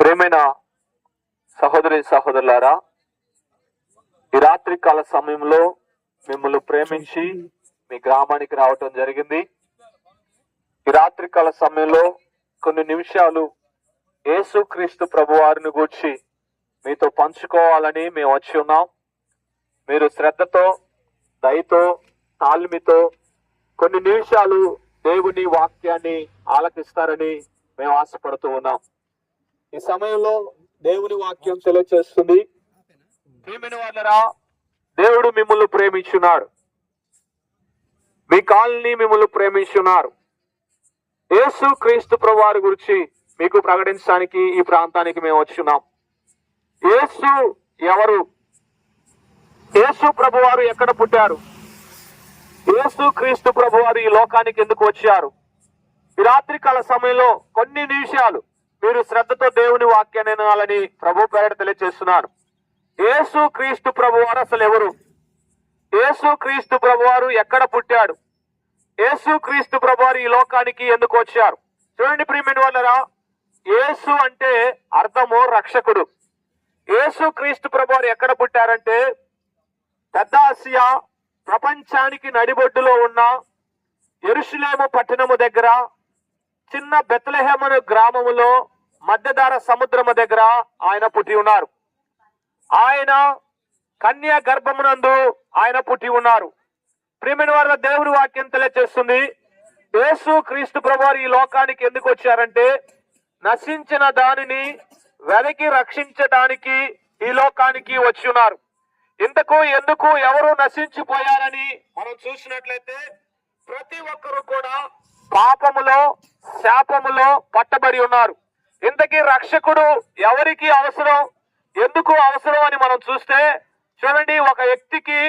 ప్రేమైన సహోదరి సహోదరులారా, ఈ రాత్రి కాల సమయంలో మిమ్మల్ని ప్రేమించి మీ గ్రామానికి రావటం జరిగింది. ఈ రాత్రి కాల సమయంలో కొన్ని నిమిషాలు యేసుక్రీస్తు ప్రభువారిని గూర్చి మీతో పంచుకోవాలని మేము వచ్చి ఉన్నాం. మీరు శ్రద్ధతో, దయతో, తాల్మితో కొన్ని నిమిషాలు దేవుని వాక్యాన్ని ఆలకిస్తారని మేము ఆశపడుతూ ఉన్నాం. ఈ సమయంలో దేవుని వాక్యం తెలియచేస్తుంది. ప్రియమైన వాళ్ళరా, దేవుడు మిమ్మల్ని ప్రేమించున్నాడు, మీ కాలనీ మిమ్మల్ని ప్రేమించున్నారు. యేసు క్రీస్తు ప్రభువారి గురించి మీకు ప్రకటించడానికి ఈ ప్రాంతానికి మేము వచ్చున్నాం. యేసు ఎవరు? యేసు ప్రభువారు ఎక్కడ పుట్టారు? యేసు క్రీస్తు ప్రభువారు ఈ లోకానికి ఎందుకు వచ్చారు? ఈ రాత్రి కాల సమయంలో కొన్ని నిమిషాలు మీరు శ్రద్ధతో దేవుని వాక్యాన్ని వినాలని ప్రభు పేరిట తెలియజేస్తున్నారు. యేసు క్రీస్తు ప్రభువారు అసలు ఎవరు? యేసు క్రీస్తు ప్రభువారు ఎక్కడ పుట్టాడు? యేసు క్రీస్తు ప్రభువారు ఈ లోకానికి ఎందుకు వచ్చారు? చూడండి ప్రియమైన వాళ్ళరా, యేసు అంటే అర్థము రక్షకుడు. యేసు క్రీస్తు ప్రభువారు ఎక్కడ పుట్టారంటే పెద్ద ఆసియా ప్రపంచానికి నడిబొడ్డులో ఉన్న యెరూషలేము పట్టణము దగ్గర చిన్న బెత్లెహేము గ్రామములో మధ్యధార సముద్రము దగ్గర ఆయన పుట్టి ఉన్నారు. ఆయన కన్య గర్భమునందు ఆయన పుట్టి ఉన్నారు. ప్రియమైన వారి దేవుని వాక్యం తెలియజేస్తుంది, యేసు క్రీస్తు ప్రభువారు ఈ లోకానికి ఎందుకు వచ్చారంటే నశించిన దానిని వెనక్కి రక్షించడానికి ఈ లోకానికి వచ్చి ఉన్నారు. ఇంతకు ఎందుకు ఎవరు నశించిపోయారని మనం చూసినట్లయితే ప్రతి ఒక్కరు కూడా పాపములో, శాపములో పట్టబడి ఉన్నారు. ఇంతకీ రక్షకుడు ఎవరికి అవసరం, ఎందుకు అవసరం అని మనం చూస్తే చూడండి, ఒక వ్యక్తికి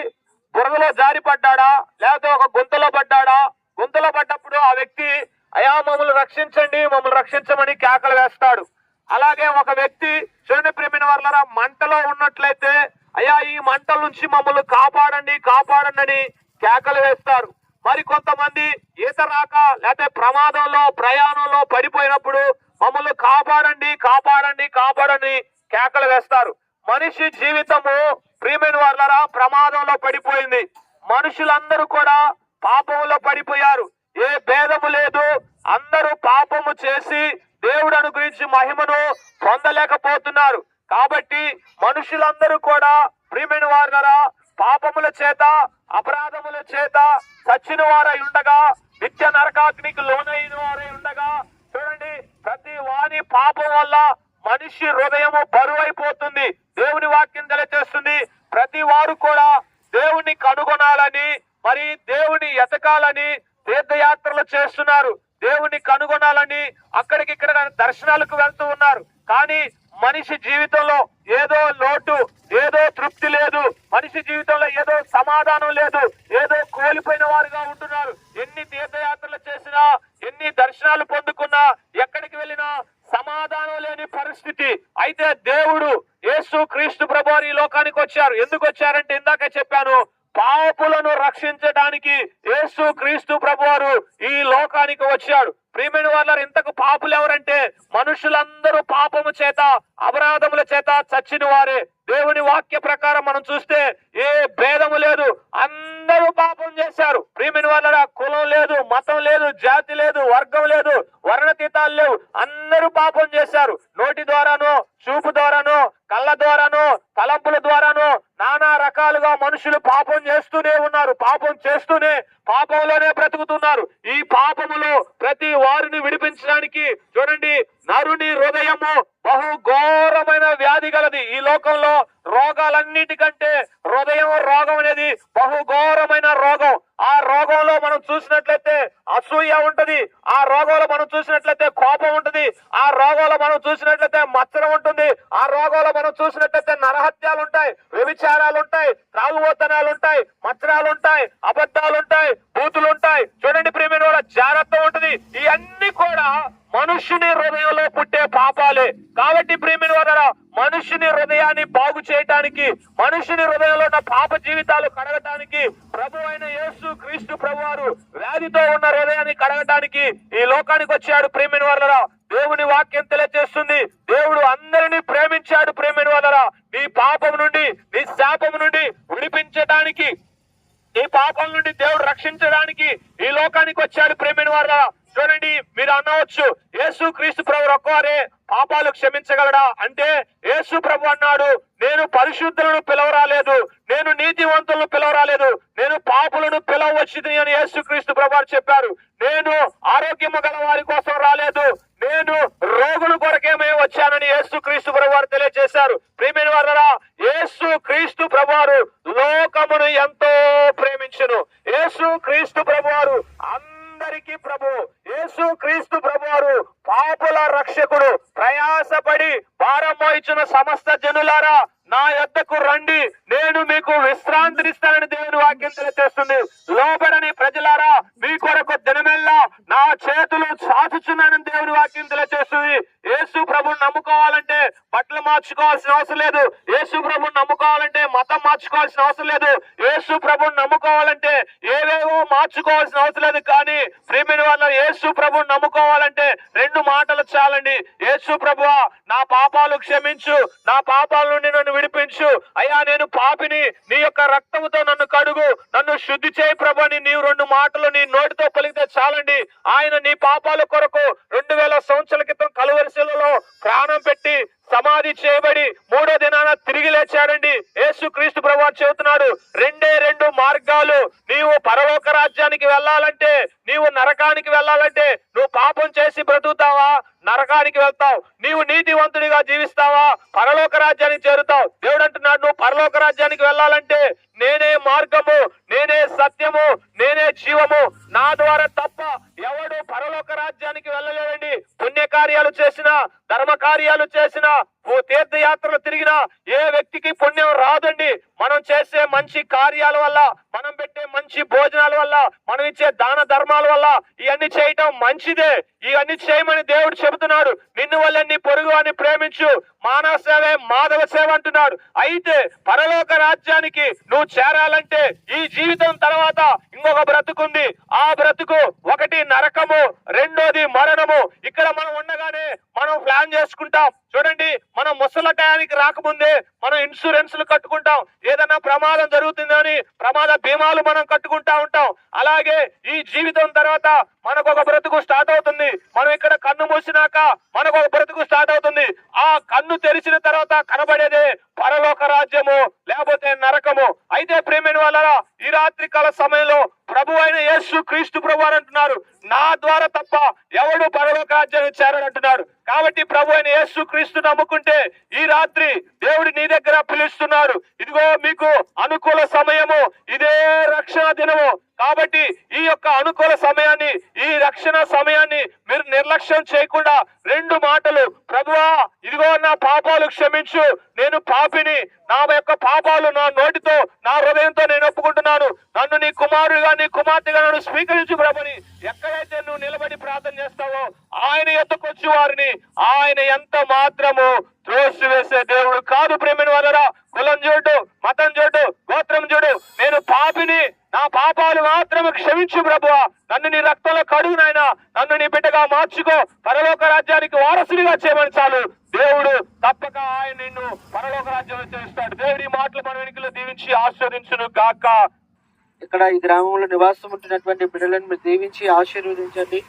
బురదలో జారి పడ్డాడా, లేకపోతే ఒక గుంతలో పడ్డాడా, గుంతలో పడ్డప్పుడు ఆ వ్యక్తి అయా మమ్మల్ని రక్షించండి, మమ్మల్ని రక్షించమని కేకలు వేస్తాడు. అలాగే ఒక వ్యక్తి చూడండి ప్రియమైన వాళ్ళరా, మంటలో ఉన్నట్లయితే అయ్యా ఈ మంటల నుంచి మమ్మల్ని కాపాడండి, కాపాడండి అని కేకలు వేస్తారు. మరి కొంతమంది ఈత రాక లేకపోతే ప్రమాదంలో, ప్రయాణంలో పడిపోయినప్పుడు మమ్మల్ని కాపాడండి, కాపాడండి, కాపాడని కేకలు వేస్తారు. మనిషి జీవితము ప్రియమైన వాళ్ళరా ప్రమాదంలో పడిపోయింది. మనుషులందరూ కూడా పాపంలో పడిపోయారు. ఏ భేదము లేదు, అందరూ పాపము చేసి దేవుడు అనుగ్రహించి మహిమను పొందలేకపోతున్నారు. కాబట్టి మనుషులందరూ కూడా ప్రియమైన వారులారా పాపముల చేత, అపరాధముల చేత చచ్చిన వారై ఉండగా, నిత్య నరకాగ్నికి లోనైన వారై ఉండగా, చూడండి ప్రతి వాని పాపం వల్ల మనిషి హృదయము బరువైపోతుంది. దేవుని వాక్యం తెలియజేస్తుంది, ప్రతి వారు కూడా దేవుని కనుగొనాలని, మరి దేవుని ఎతకాలని తీర్థయాత్రలు చేస్తున్నారు. దేవుని కనుగొనాలని అక్కడికి ఇక్కడ దర్శనాలకు వెళ్తూ ఉన్నారు. కానీ మనిషి జీవితంలో ఏదో లోటు, ఏదో తృప్తి లేదు. మనిషి జీవితంలో ఏదో సమాధానం లేదు, ఏదో కోల్పోయిన వారుగా ఉంటున్నారు. ఎన్ని తీర్థయాత్రలు చేసినా, ఎన్ని దర్శనాలు పొందుకున్నా, ఎక్కడికి వెళ్ళినా సమాధానం లేని పరిస్థితి. అయితే దేవుడు యేసు క్రీస్తు ప్రభువారు ఈ లోకానికి వచ్చారు. ఎందుకు వచ్చారంటే ఇందాక చెప్పాను, పాపులను రక్షించడానికి యేసు క్రీస్తు ప్రభువారు ఈ లోకానికి వచ్చాడు. ప్రియమైన వాళ్ళ ఇంతకు పాపులు ఎవరంటే మనుషులందరూ పాపము చేత, అపరాధముల చేత చచ్చిన వారే. దేవుని వాక్య ప్రకారం మనం చూస్తే ఏ భేదము లేదు, అందరూ పాపం చేశారు. ప్రియమైన వాళ్ళ కులం లేదు, మతం లేదు, జాతి లేదు, వర్గం లేదు, వర్ణతీతాలు లేవు, అందరూ పాపం చేశారు. నోటి ద్వారానో, చూపు ద్వారానో, కళ్ళ ద్వారానో, తలంపుల ద్వారానో నానా రకాలుగా మనుషులు పాపం చేస్తూనే ఉన్నారు. పాపం చేస్తూనే పాపంలోనే బ్రతుకుతున్నారు. ఈ పాపములో ప్రతి వారిని విడిపించడానికి చూడండి, నరుని హృదయము బహు ఘోరమైన వ్యాధి గలది. ఈ లోకంలో రోగాలన్నిటికంటే హృదయం రోగం అనేది బహు ఘోరమైన రోగం. ఆ రోగంలో మనం చూసినట్లయితే అసూయ ఉంటది, ఆ రోగంలో మనం చూసినట్లయితే కోపం ఉంటది, ఆ రోగంలో మనం చూసినట్లయితే మత్సరం ఉంటుంది, ఆ రోగంలో మనం చూసినట్లయితే నరహత్యాలు ఉంటాయి, వ్యభిచారాలు ఉంటాయి, త్రాగుబోతనాలు ఉంటాయి, మత్సరాలు ఉంటాయి, అబద్ధాలు ఉంటాయి, బూతులు ఉంటాయి. చూడండి ప్రియమైన వాళ్ళ జాగ్రత్త ఉంటుంది. ఇవన్నీ కూడా మనుష్యుని హృదయంలో పుట్టే పాపాలే. కాబట్టి ప్రియమైన వారా, మనుష్యుని హృదయాన్ని బాగు చేయటానికి, మనుష్యుని హృదయంలో ఉన్న పాప జీవితాలు కడగటానికి ప్రభు అయిన యేసు క్రీస్తు ప్రభువారు వ్యాధితో ఉన్న హృదయాన్ని కడగటానికి ఈ లోకానికి వచ్చాడు. ప్రియమైన వారా, దేవుని వాక్యం తెలియజేస్తుంది. దేవుడు అందరినీ ప్రేమించాడు. ప్రేమైన వాళ్ళరా, నీ పాపం నుండి, నీ శాపం నుండి విడిపించడానికి, ఈ పాపం నుండి దేవుడు రక్షించడానికి ఈ లోకానికి వచ్చాడు. ప్రేమైన వాళ్ళ చూడండి, మీరు అనవచ్చు యేసు క్రీస్తు ప్రభు ఒక్కవారే పాపాలు క్షమించగలడా అంటే, యేసు ప్రభు అన్నాడు, నేను పరిశుద్ధులను పిలవరాలేదు, నేను నీతివంతులను పిలవరాలేదు, నేను పాపులను పిలవచ్చింది అని యేసు క్రీస్తు ప్రభు చెప్పారు. నేను ఆరోగ్యము గల వారి కోసం రాలేదు, నేను రోగుల కొరకేమే వచ్చానని యేసు క్రీస్తు ప్రభు తెలియజేశారు. ప్రియమైన వారరా, యేసు క్రీస్తు ప్రభువారు లోకమును ఎంతో ప్రేమించును. యేసు క్రీస్తు ప్రభువారు అందరికీ ప్రభు. యేసు క్రీస్తు ప్రభువారు పాపుల రక్షకుడు. ప్రయాసపడి భారం మోయించిన సమస్త జనులారా నా యొద్దకు రండి, నేను మీకు విశ్రాంతినిస్తానని దేవుని వాక్యం తెలియజేస్తుంది. లోబడని ప్రజలారా, మీ కొరకు దినమెల్లా నా చేతులు చాచుచున్నానని దేవుని వాక్యం తెలియజేస్తుంది. యేసు ప్రభుని నమ్ముకోవాలంటే బట్టలు మార్చుకోవాల్సిన అవసరం లేదు. యేసు ప్రభుని నమ్ముకోవాలంటే మతం మార్చుకోవాల్సిన అవసరం లేదు. యేసు ప్రభుని నమ్ముకోవాలంటే ఏవేవో మార్చుకోవాల్సిన అవసరం లేదు. కానీ ప్రియమైన వాళ్ళ, యేసు ప్రభుని నమ్ముకోవాలంటే 2 మాటలు చాలండి. యేసు ప్రభువా, నా పాపాలు క్షమించు, నా పాపాల నుండి నన్ను విడిపించు. అయ్యా, నేను పాపిని, నీ యొక్క రక్తముతో నన్ను కడుగు, నన్ను శుద్ధి చేయి ప్రభు అని నీవు 2 మాటలు నీ నోటితో పలికితే చాలండి. ఆయన నీ పాపాల కొరకు 2000 సంవత్సరాల క్రితం కలువరిశిలలో ప్రాణం పెట్టి సమాధి చేయబడి 3వ దినాన తిరిగి లేచాడండి. యేసు క్రీస్తు ప్రభువు చెబుతున్నాడు, 2 మార్గాలు. నీవు పరలోక రాజ్యానికి వెళ్ళాలంటే, నీవు నరకానికి వెళ్ళాలంటే, నువ్వు పాపం చేసి బ్రతుకుతావా, నరకానికి వెళ్తావు. నీవు నీతివంతుడిగా జీవిస్తావా, పరలోక రాజ్యానికి చేరుతావు. దేవుడు అంటున్నాడు, నువ్వు పరలోక రాజ్యానికి వెళ్ళాలంటే నేనే మార్గము, నేనే సత్యము, నేనే జీవము, నా ద్వారా తప్ప ఎవడు పరలోక రాజ్యానికి వెళ్ళలేడండి. పుణ్యకార్యాలు చేసినా, ధర్మ కార్యాలు చేసినా, తీర్థయాత్రలు తిరిగినా ఏ వ్యక్తికి పుణ్యం రాదండి. మనం చేసే మంచి కార్యాల వల్ల, మనం పెట్టే మంచి భోజనాల వల్ల, మనం ఇచ్చే దాన ధర్మాల వల్ల ఇవన్నీ చేయటం మంచిదే. ఇవన్నీ చేయమని దేవుడు చెబుతున్నాడు. నిన్ను వల్ల నీ పొరుగు అని ప్రేమించు, మానవ సేవే మాధవ సేవ అంటున్నాడు. అయితే పరలోక రాజ్యానికి నువ్వు చేరాలంటే ఈ జీవితం తర్వాత ఇంకొక బ్రతుకుంది. ఆ బ్రతుకు ఒకటి నరకము, 2వది మరణము. ఇక్కడ మనం ఉండగానే మనం ప్లాన్ చేసుకుంటాం. చూడండి, మనం ముసల టయానికి రాకముందే మనం ఇన్సూరెన్స్లు కట్టుకుంటాం. ఏదైనా ప్రమాదం జరుగుతుందని ప్రమాద బీమాలు మనం కట్టుకుంటా ఉంటాం. అలాగే ఈ జీవితం తర్వాత మనకు ఒక బ్రతుకు స్టార్ట్ అవుతుంది. మనం ఇక్కడ కన్ను మూసినాక మనకు ఒక బ్రతుకు స్టార్ట్ అవుతుంది. ఆ కన్ను తెరిచిన తర్వాత కనబడేదే పరలోక రాజ్యము, లేకపోతే నరకము. అయితే ప్రేమైన వాళ్ళరా, ఈ రాత్రి కాల సమయంలో ప్రభు అయిన యేసు క్రీస్తు ప్రభు అని అంటున్నారు, నా ద్వారా తప్ప ఎవడు పరలోక రాజ్యానికి చేరడంటున్నాడు. కాబట్టి ప్రభు అయిన యేసు క్రీస్తు నమ్ముకుంటే ఈ రాత్రి దేవుడు నీ దగ్గర పిలుస్తున్నాడు. ఇదిగో మీకు అనుకూల సమయము, ఇదే రక్షణ దినము. కాబట్టి ఈ యొక్క అనుకూల సమయాన్ని, ఈ రక్షణ సమయాన్ని మీరు నిర్లక్ష్యం చేయకుండా 2 మాటలు, ప్రభువా ఇదిగో నా పాపాలు క్షమించు, నేను పాపిని, నా యొక్క పాపాలు నా నోటితో, నా హృదయంతో నేను ఒప్పుకుంటున్నాను, నన్ను నీ కుమారుడిగా, నీ కుమార్తెగా నన్ను స్వీకరించు ప్రభుని ఎక్కడైతే నువ్వు నిలబడి ప్రార్థన చేస్తావో ఆయన ఎత్తుకొచ్చి వారిని ఆయన ఎంత మాత్రము త్రోసివేసే దేవుడు కాదు. ప్రేమైన వారరా, కులం చూడు, మతం చూడు, గోత్రం చూడు, నేను పాపిని, నా పాపాలు మాత్రమే క్షమించు ప్రభువా, నన్ను నీ రక్తంలో కడుగు నాయనా, నన్ను నీ బిడ్డగా మార్చుకో, పరలోక రాజ్యానికి వారసుడిగా చేయమని చాలు. దేవుడు తప్పక ఆయన నిన్ను పరలోక రాజ్యంలో చేస్తాడు. దేవుడి మాటలు మన వెనుకలో దీవించి ఆశీర్వదించును గాక. ఇక్కడ ఈ గ్రామంలో నివాసం ఉంటున్నటువంటి బిడ్డలను మీరు దీవించి ఆశీర్వదించండి.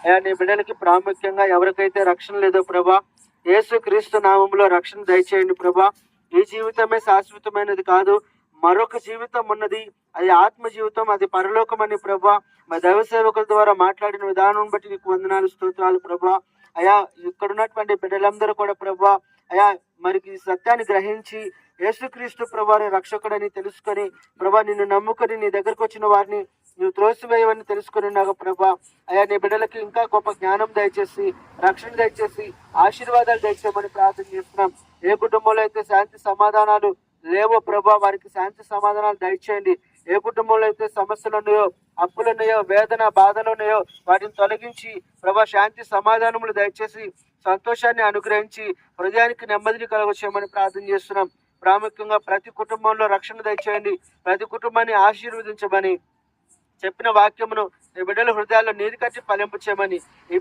అయ్యా, నీ బిడ్డలకి ప్రాముఖ్యంగా ఎవరికైతే రక్షణ లేదో ప్రభా, యేసు క్రీస్తు నామంలో రక్షణ దయచేయండి ప్రభా. ఈ జీవితమే శాశ్వతమైనది కాదు, మరొక జీవితం ఉన్నది, అది ఆత్మ జీవితం, అది పరలోకం అని ప్రభా. మా దైవ సేవకుల ద్వారా మాట్లాడిన విధానం బట్టి నీకు వందనాలు, స్తోత్రాలు ప్రభా. అయా, ఇక్కడ ఉన్నటువంటి బిడ్డలందరూ కూడా ప్రభా, అయా మరి ఈ సత్యాన్ని గ్రహించి యేసుక్రీస్తు ప్రభాని రక్షకుడని తెలుసుకొని ప్రభా, నిన్ను నమ్ముకొని నీ దగ్గరకు వచ్చిన వారిని నువ్వు త్రోసివేయవని తెలుసుకొని ఉన్నావు ప్రభా. అయా, నీ బిడ్డలకి ఇంకా గొప్ప జ్ఞానం దయచేసి, రక్షణ దయచేసి, ఆశీర్వాదాలు దయచేయమని ప్రార్థన చేస్తున్నాం. ఏ కుటుంబంలో అయితే శాంతి సమాధానాలు లేవో ప్రభా, వారికి శాంతి సమాధానాలు దయచేయండి. ఏ కుటుంబంలో అయితే సమస్యలు ఉన్నాయో, అప్పులు ఉన్నాయో, వేదన బాధలు ఉన్నాయో వాటిని తొలగించి ప్రభా శాంతి సమాధానములు దయచేసి, సంతోషాన్ని అనుగ్రహించి, హృదయానికి నెమ్మదిని కలుగచేయమని ప్రార్థన చేస్తున్నాం. ప్రాముఖ్యంగా ప్రతి కుటుంబంలో రక్షణ దయచేయండి, ప్రతి కుటుంబాన్ని ఆశీర్వదించమని చెప్పిన వాక్యమును నీ బిడ్డల హృదయాల్లో నీరు కట్టి ఫలింపు చేయమని ఈ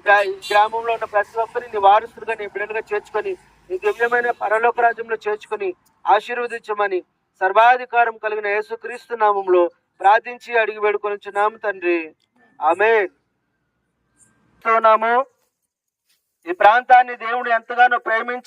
గ్రామంలో ఉన్న ప్రతి ఒక్కరిని నీ వారసులుగా నీ బిడ్డలుగా చేర్చుకొని నీ దివ్యమైన పరలోక రాజ్యంలో చేర్చుకొని ఆశీర్వదించమని సర్వాధికారం కలిగిన యేసుక్రీస్తు నామంలో ప్రార్థించి అడిగి వేడుకొనిచున్నాము తండ్రి. ఆమేన్. ఈ ప్రాంతాన్ని దేవుడు ఎంతగానో ప్రేమించి